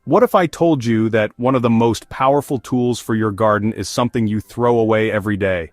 What if I told you that one of the most powerful tools for your garden is something you throw away every day?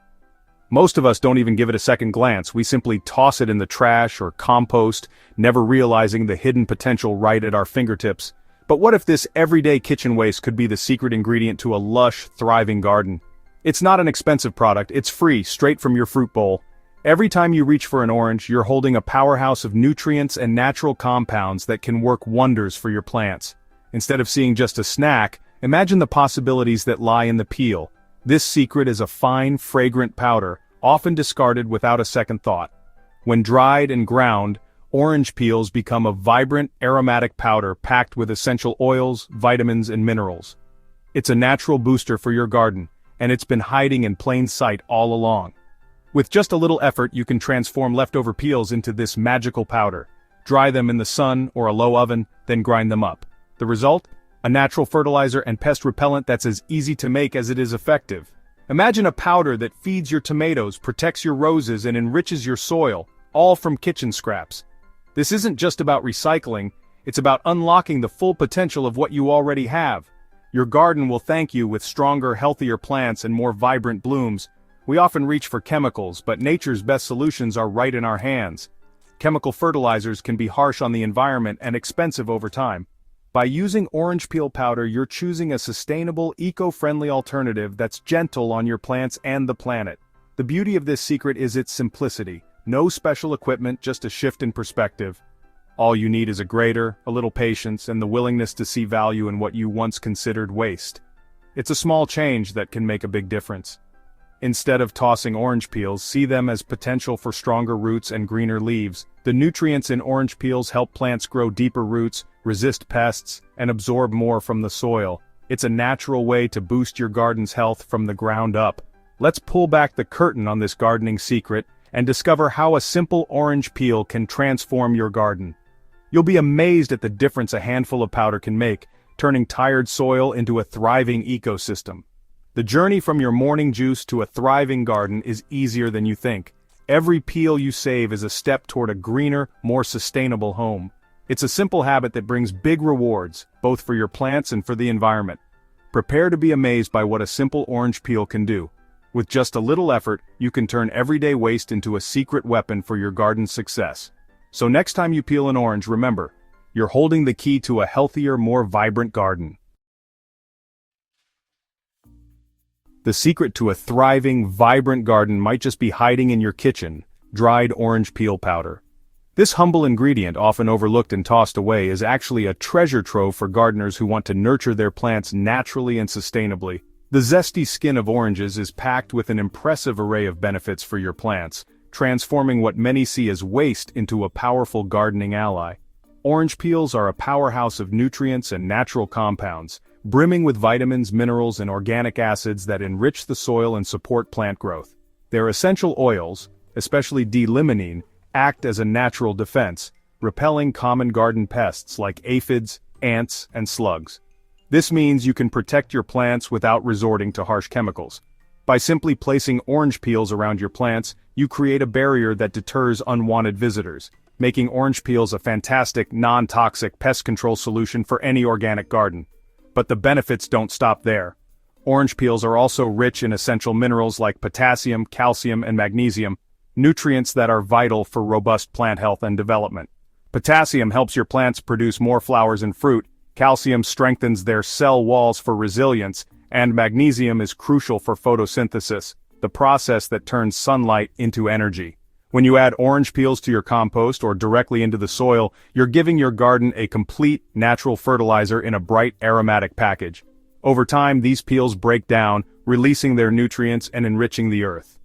Most of us don't even give it a second glance. We simply toss it in the trash or compost, never realizing the hidden potential right at our fingertips. But what if this everyday kitchen waste could be the secret ingredient to a lush, thriving garden? It's not an expensive product, it's free, straight from your fruit bowl. Every time you reach for an orange, you're holding a powerhouse of nutrients and natural compounds that can work wonders for your plants. Instead of seeing just a snack, imagine the possibilities that lie in the peel. This secret is a fine, fragrant powder, often discarded without a second thought. When dried and ground, orange peels become a vibrant, aromatic powder packed with essential oils, vitamins, and minerals. It's a natural booster for your garden, and it's been hiding in plain sight all along. With just a little effort, you can transform leftover peels into this magical powder. Dry them in the sun or a low oven, then grind them up. The result? A natural fertilizer and pest repellent that's as easy to make as it is effective. Imagine a powder that feeds your tomatoes, protects your roses, and enriches your soil, all from kitchen scraps. This isn't just about recycling, it's about unlocking the full potential of what you already have. Your garden will thank you with stronger, healthier plants and more vibrant blooms. We often reach for chemicals, but nature's best solutions are right in our hands. Chemical fertilizers can be harsh on the environment and expensive over time. By using orange peel powder, you're choosing a sustainable, eco-friendly alternative that's gentle on your plants and the planet. The beauty of this secret is its simplicity. No special equipment, just a shift in perspective. All you need is a grater, a little patience, and the willingness to see value in what you once considered waste. It's a small change that can make a big difference. Instead of tossing orange peels, see them as potential for stronger roots and greener leaves. The nutrients in orange peels help plants grow deeper roots, resist pests, and absorb more from the soil. It's a natural way to boost your garden's health from the ground up. Let's pull back the curtain on this gardening secret and discover how a simple orange peel can transform your garden. You'll be amazed at the difference a handful of powder can make, turning tired soil into a thriving ecosystem. The journey from your morning juice to a thriving garden is easier than you think. Every peel you save is a step toward a greener, more sustainable home. It's a simple habit that brings big rewards, both for your plants and for the environment. Prepare to be amazed by what a simple orange peel can do. With just a little effort, you can turn everyday waste into a secret weapon for your garden's success. So next time you peel an orange, remember, you're holding the key to a healthier, more vibrant garden. The secret to a thriving, vibrant garden might just be hiding in your kitchen: dried orange peel powder. This humble ingredient, often overlooked and tossed away, is actually a treasure trove for gardeners who want to nurture their plants naturally and sustainably. The zesty skin of oranges is packed with an impressive array of benefits for your plants, transforming what many see as waste into a powerful gardening ally. Orange peels are a powerhouse of nutrients and natural compounds, brimming with vitamins, minerals, and organic acids that enrich the soil and support plant growth. Their essential oils, especially D-limonene, act as a natural defense, repelling common garden pests like aphids, ants, and slugs. This means you can protect your plants without resorting to harsh chemicals. By simply placing orange peels around your plants, you create a barrier that deters unwanted visitors, making orange peels a fantastic, non-toxic pest control solution for any organic garden. But the benefits don't stop there. Orange peels are also rich in essential minerals like potassium, calcium, and magnesium, nutrients that are vital for robust plant health and development. Potassium helps your plants produce more flowers and fruit, calcium strengthens their cell walls for resilience, and magnesium is crucial for photosynthesis, the process that turns sunlight into energy. When you add orange peels to your compost or directly into the soil, you're giving your garden a complete, natural fertilizer in a bright, aromatic package. Over time, these peels break down, releasing their nutrients and enriching the earth.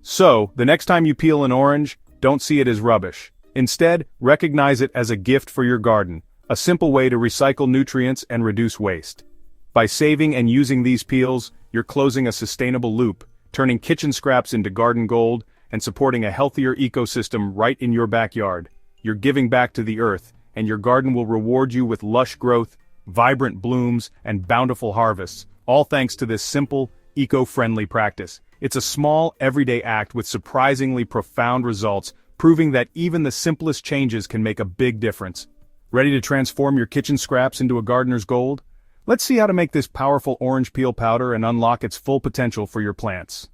So, the next time you peel an orange, don't see it as rubbish. Instead, recognize it as a gift for your garden, a simple way to recycle nutrients and reduce waste. By saving and using these peels, you're closing a sustainable loop, turning kitchen scraps into garden gold, and supporting a healthier ecosystem right in your backyard. You're giving back to the earth, and your garden will reward you with lush growth, vibrant blooms, and bountiful harvests, all thanks to this simple, eco-friendly practice. It's a small, everyday act with surprisingly profound results, proving that even the simplest changes can make a big difference. Ready to transform your kitchen scraps into a gardener's gold? Let's see how to make this powerful orange peel powder and unlock its full potential for your plants.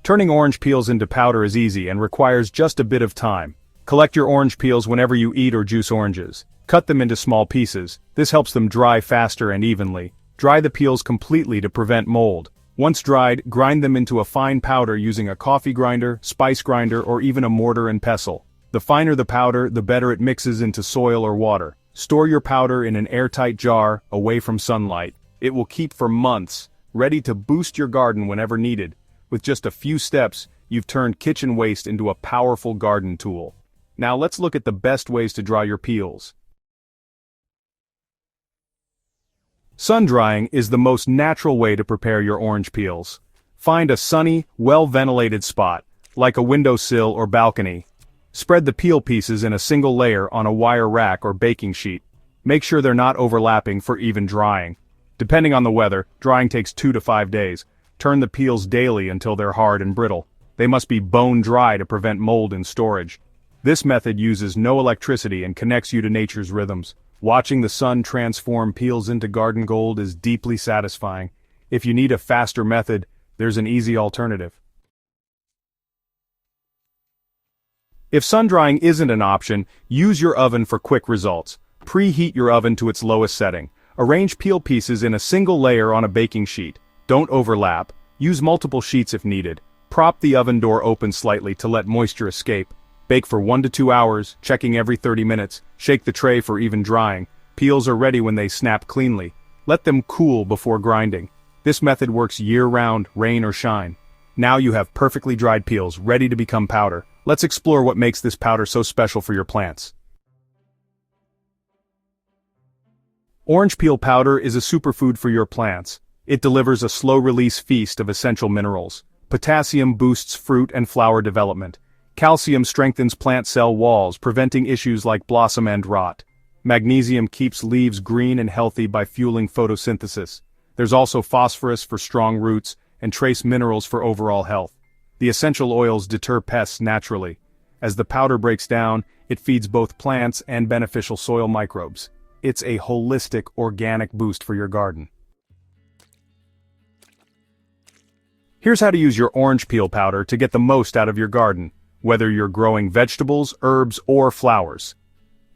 Turning orange peels into powder is easy and requires just a bit of time. Collect your orange peels whenever you eat or juice oranges. Cut them into small pieces. This helps them dry faster and evenly. Dry the peels completely to prevent mold. Once dried, grind them into a fine powder using a coffee grinder, spice grinder, or even a mortar and pestle. The finer the powder, the better it mixes into soil or water. Store your powder in an airtight jar, away from sunlight. It will keep for months, ready to boost your garden whenever needed. With just a few steps, you've turned kitchen waste into a powerful garden tool. Now let's look at the best ways to dry your peels. Sun drying is the most natural way to prepare your orange peels. Find a sunny, well-ventilated spot, like a windowsill or balcony. Spread the peel pieces in a single layer on a wire rack or baking sheet. Make sure they're not overlapping for even drying. Depending on the weather, drying takes 2 to 5 days. Turn the peels daily until they're hard and brittle. They must be bone dry to prevent mold in storage. This method uses no electricity and connects you to nature's rhythms. Watching the sun transform peels into garden gold is deeply satisfying. If you need a faster method, there's an easy alternative. If sun drying isn't an option, use your oven for quick results. Preheat your oven to its lowest setting. Arrange peel pieces in a single layer on a baking sheet. Don't overlap. Use multiple sheets if needed. Prop the oven door open slightly to let moisture escape. Bake for 1 to 2 hours, checking every 30 minutes. Shake the tray for even drying. Peels are ready when they snap cleanly. Let them cool before grinding. This method works year-round, rain or shine. Now you have perfectly dried peels ready to become powder. Let's explore what makes this powder so special for your plants. Orange peel powder is a superfood for your plants. It delivers a slow-release feast of essential minerals. Potassium boosts fruit and flower development. Calcium strengthens plant cell walls, preventing issues like blossom end rot. Magnesium keeps leaves green and healthy by fueling photosynthesis. There's also phosphorus for strong roots, and trace minerals for overall health. The essential oils deter pests naturally. As the powder breaks down, it feeds both plants and beneficial soil microbes. It's a holistic, organic boost for your garden. Here's how to use your orange peel powder to get the most out of your garden, whether you're growing vegetables, herbs, or flowers.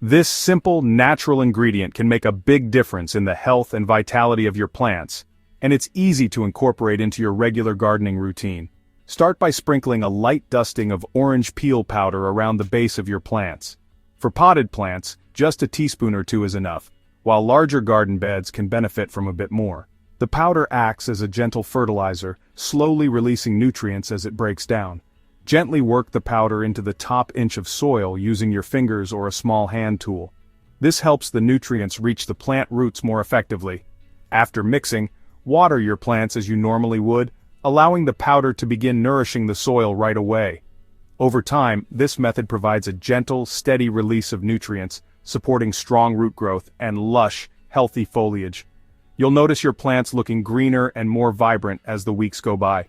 This simple, natural ingredient can make a big difference in the health and vitality of your plants, and it's easy to incorporate into your regular gardening routine. Start by sprinkling a light dusting of orange peel powder around the base of your plants. For potted plants, just a teaspoon or 2 is enough, while larger garden beds can benefit from a bit more. The powder acts as a gentle fertilizer, slowly releasing nutrients as it breaks down. Gently work the powder into the top inch of soil using your fingers or a small hand tool. This helps the nutrients reach the plant roots more effectively. After mixing, water your plants as you normally would, allowing the powder to begin nourishing the soil right away. Over time, this method provides a gentle, steady release of nutrients, supporting strong root growth and lush, healthy foliage. You'll notice your plants looking greener and more vibrant as the weeks go by.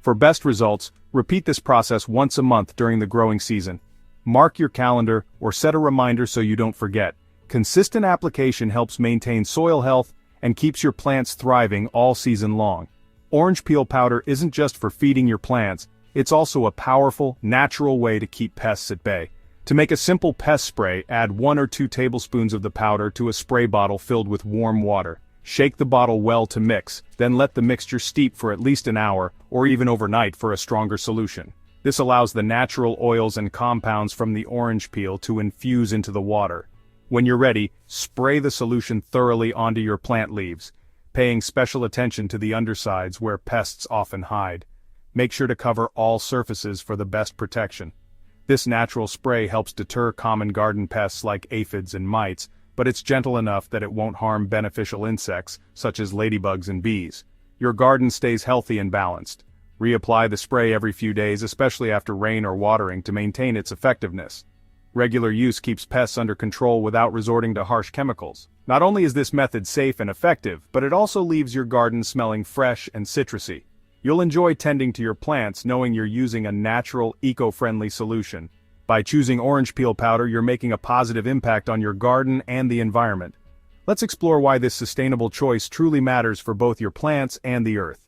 For best results, repeat this process once a month during the growing season. Mark your calendar or set a reminder so you don't forget. Consistent application helps maintain soil health and keeps your plants thriving all season long. Orange peel powder isn't just for feeding your plants, it's also a powerful, natural way to keep pests at bay. To make a simple pest spray, add 1 or 2 tablespoons of the powder to a spray bottle filled with warm water. Shake the bottle well to mix, then let the mixture steep for at least an hour, or even overnight for a stronger solution. This allows the natural oils and compounds from the orange peel to infuse into the water. When you're ready, spray the solution thoroughly onto your plant leaves, paying special attention to the undersides where pests often hide. Make sure to cover all surfaces for the best protection. This natural spray helps deter common garden pests like aphids and mites, but it's gentle enough that it won't harm beneficial insects, such as ladybugs and bees. Your garden stays healthy and balanced. Reapply the spray every few days, especially after rain or watering, to maintain its effectiveness. Regular use keeps pests under control without resorting to harsh chemicals. Not only is this method safe and effective, but it also leaves your garden smelling fresh and citrusy. You'll enjoy tending to your plants knowing you're using a natural, eco-friendly solution. By choosing orange peel powder, you're making a positive impact on your garden and the environment. Let's explore why this sustainable choice truly matters for both your plants and the earth.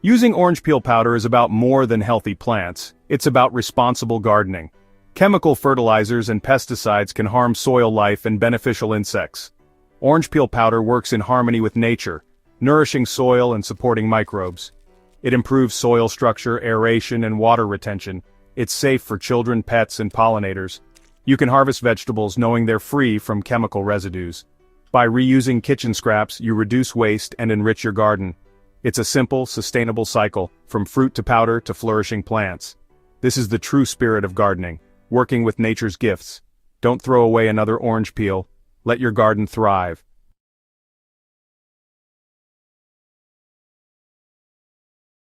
Using orange peel powder is about more than healthy plants. It's about responsible gardening. Chemical fertilizers and pesticides can harm soil life and beneficial insects. Orange peel powder works in harmony with nature, nourishing soil and supporting microbes. It improves soil structure, aeration, and water retention. It's safe for children, pets, and pollinators. You can harvest vegetables knowing they're free from chemical residues. By reusing kitchen scraps, you reduce waste and enrich your garden. It's a simple, sustainable cycle, from fruit to powder to flourishing plants. This is the true spirit of gardening, working with nature's gifts. Don't throw away another orange peel. Let your garden thrive.